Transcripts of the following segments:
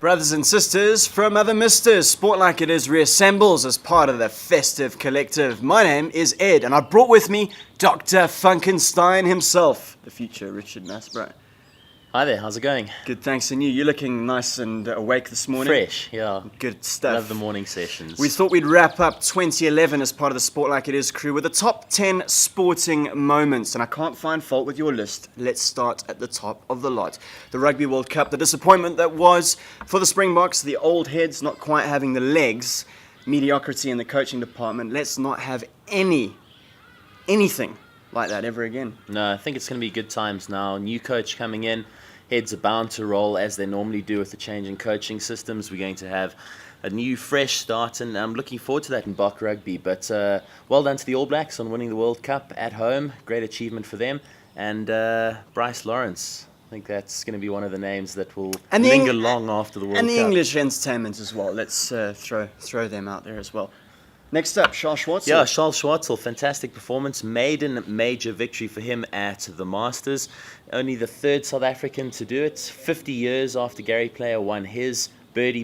Brothers and sisters from other misters, Sport Like It Is reassembles as part of the festive collective. My name is Ed, and I brought with me Dr. Funkenstein himself, the future Richard Maspero. Hi there, how's it going? Good, thanks. And you? You're looking nice and awake this morning. Fresh, yeah. Good stuff. Love the morning sessions. We thought we'd wrap up 2011 as part of the Sport Like It Is crew with the top 10 sporting moments. And I can't find fault with your list. Let's start at the top of the lot. The Rugby World Cup, the disappointment that was for the Springboks, the old heads not quite having the legs, mediocrity in the coaching department. Let's not have anything like that ever again. No, I think it's going to be good times now. New coach coming in. Heads are bound to roll as they normally do with the change in coaching systems. We're going to have a new, fresh start, and I'm looking forward to that in Bok Rugby. But well done to the All Blacks on winning the World Cup at home. Great achievement for them. And Bryce Lawrence, I think that's going to be one of the names that will linger long after the World Cup. And the English entertainment as well. Let's throw them out there as well. Next up, Charles Schwartzel. Yeah, Charles Schwartzel, fantastic performance. Maiden major victory for him at the Masters. Only the third South African to do it. 50 years after Gary Player won his birdie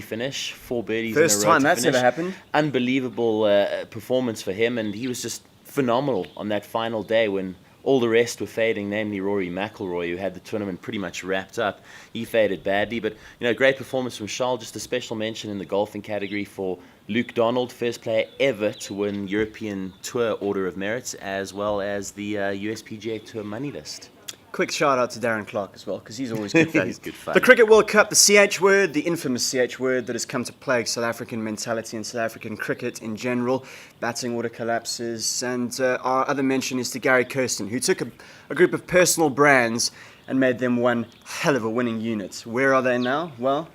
finish. 4 birdies First in a row. time that's ever happened. Unbelievable performance for him, and he was just phenomenal on that final day when all the rest were fading, namely Rory McIlroy, who had the tournament pretty much wrapped up. He faded badly, but great performance from Charles. Just a special mention in the golfing category for Luke Donald, first player ever to win European Tour Order of Merit, as well as the USPGA Tour money list. Quick shout out to Darren Clark as well, because he's always good fun. He's good fun. The Cricket World Cup, the CH word, the infamous CH word that has come to plague South African mentality and South African cricket in general. Batting order collapses. And our other mention is to Gary Kirsten, who took a group of personal brands and made them one hell of a winning unit. Where are they now? Well,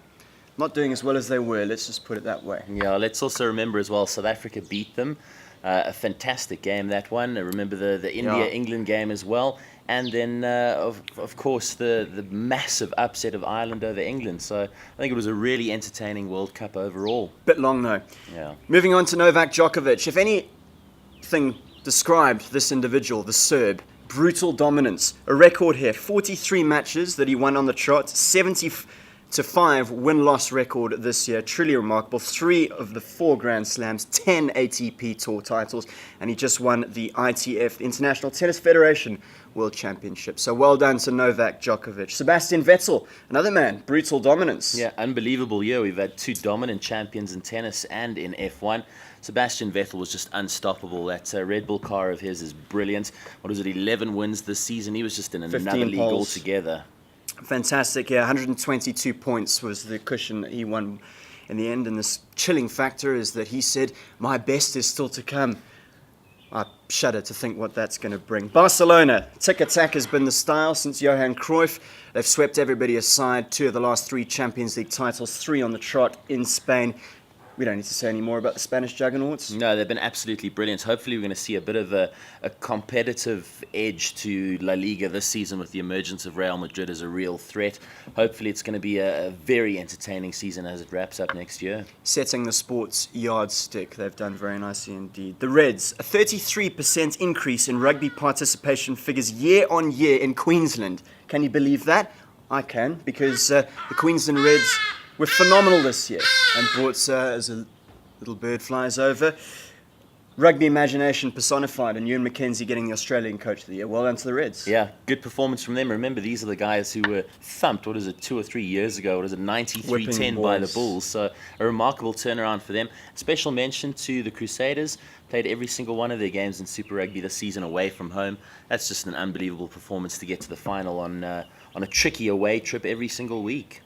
not doing as well as they were, let's just put it that way. Yeah, let's also remember as well, South Africa beat them. A fantastic game, that one. Remember the India-England game as well. And then, of course, the massive upset of Ireland over England. So I think it was a really entertaining World Cup overall. Bit long, though. Yeah. Moving on to Novak Djokovic. If anything described this individual, the Serb, brutal dominance. A record here, 43 matches that he won on the trot, 70-5 win-loss record this year. Truly remarkable. 3 of the 4 Grand Slams, 10 ATP Tour titles, and he just won the ITF, the International Tennis Federation World Championship. So well done to Novak Djokovic. Sebastian Vettel, another man, brutal dominance. Yeah, unbelievable year. We've had 2 dominant champions in tennis and in F1. Sebastian Vettel was just unstoppable. That Red Bull car of his is brilliant. What was it, 11 wins this season? He was just in another league altogether. Fantastic, yeah. 122 points was the cushion that he won in the end. And this chilling factor is that he said, "My best is still to come." I shudder to think what that's going to bring. Barcelona, tic-tac has been the style since Johan Cruyff. They've swept everybody aside. 2 of the last 3 Champions League titles, 3 on the trot in Spain. We don't need to say any more about the Spanish juggernauts. No, they've been absolutely brilliant. Hopefully we're going to see a bit of a competitive edge to La Liga this season with the emergence of Real Madrid as a real threat. Hopefully it's going to be a very entertaining season as it wraps up next year. Setting the sports yardstick. They've done very nicely indeed. The Reds, a 33% increase in rugby participation figures year on year in Queensland. Can you believe that? I can, because the Queensland Reds were phenomenal this year and brought, as a little bird flies over, rugby imagination personified, and Ewan McKenzie getting the Australian Coach of the Year. Well done to the Reds. Yeah, good performance from them. Remember, these are the guys who were thumped, 2 or 3 years ago? 93-10 by the Bulls. So a remarkable turnaround for them. Special mention to the Crusaders. Played every single one of their games in Super Rugby this season away from home. That's just an unbelievable performance to get to the final on a tricky away trip every single week.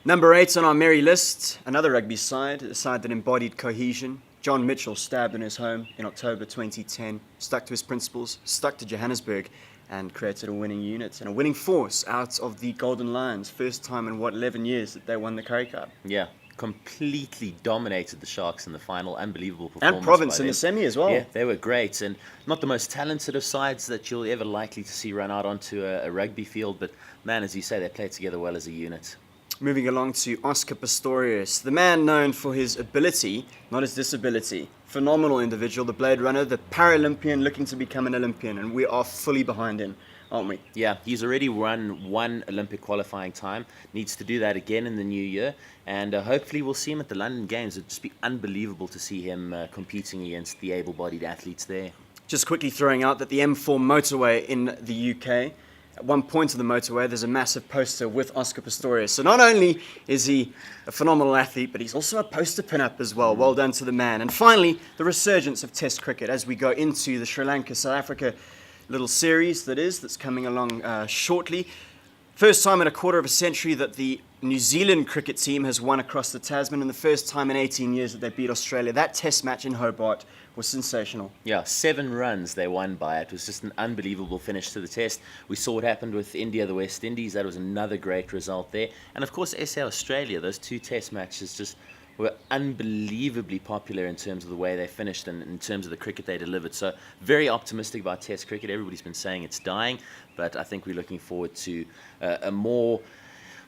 Number 8 on our merry list, another rugby side, a side that embodied cohesion. John Mitchell stabbed in his home in October 2010, stuck to his principles, stuck to Johannesburg, and created a winning unit and a winning force out of the Golden Lions. First time in, 11 years that they won the Currie Cup. Yeah, completely dominated the Sharks in the final. Unbelievable performance. And Province in the semi as well. Yeah, they were great. And not the most talented of sides that you'll ever likely to see run out onto a rugby field. But, man, as you say, they played together well as a unit. Moving along to Oscar Pistorius, the man known for his ability, not his disability. Phenomenal individual, the Blade Runner, the Paralympian looking to become an Olympian, and we are fully behind him. aren't we? Yeah, he's already run one Olympic qualifying time. Needs to do that again in the new year, and hopefully we'll see him at the London Games. It'd just be unbelievable to see him competing against the able-bodied athletes there. Just quickly throwing out that the M4 motorway in the UK, at one point of the motorway, there's a massive poster with Oscar Pistorius. So not only is he a phenomenal athlete, but he's also a poster pin-up as well. Well done to the man. And finally, the resurgence of Test cricket as we go into the Sri Lanka, South Africa little series that's coming along shortly. First time in a quarter of a century that the New Zealand cricket team has won across the Tasman, and the first time in 18 years that they beat Australia. That Test match in Hobart was sensational. Yeah, 7 runs they won by. It was just an unbelievable finish to the Test. We saw what happened with India, the West Indies. That was another great result there. And of course, SA Australia, those 2 Test matches just were unbelievably popular in terms of the way they finished and in terms of the cricket they delivered. So very optimistic about Test cricket. Everybody's been saying it's dying, but I think we're looking forward to a more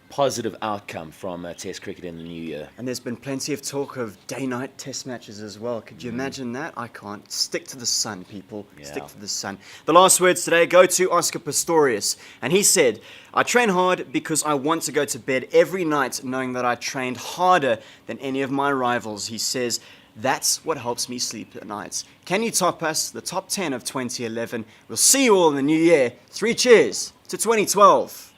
positive outcome from Test cricket in the new year. And there's been plenty of talk of day-night Test matches as well. Could you imagine that? I can't. Stick to the sun, people. Yeah. Stick to the sun. The last words today go to Oscar Pistorius. And he said, "I train hard because I want to go to bed every night knowing that I trained harder than any of my rivals." He says, "That's what helps me sleep at night." Can you top us? The top 10 of 2011. We'll see you all in the new year. 3 cheers to 2012.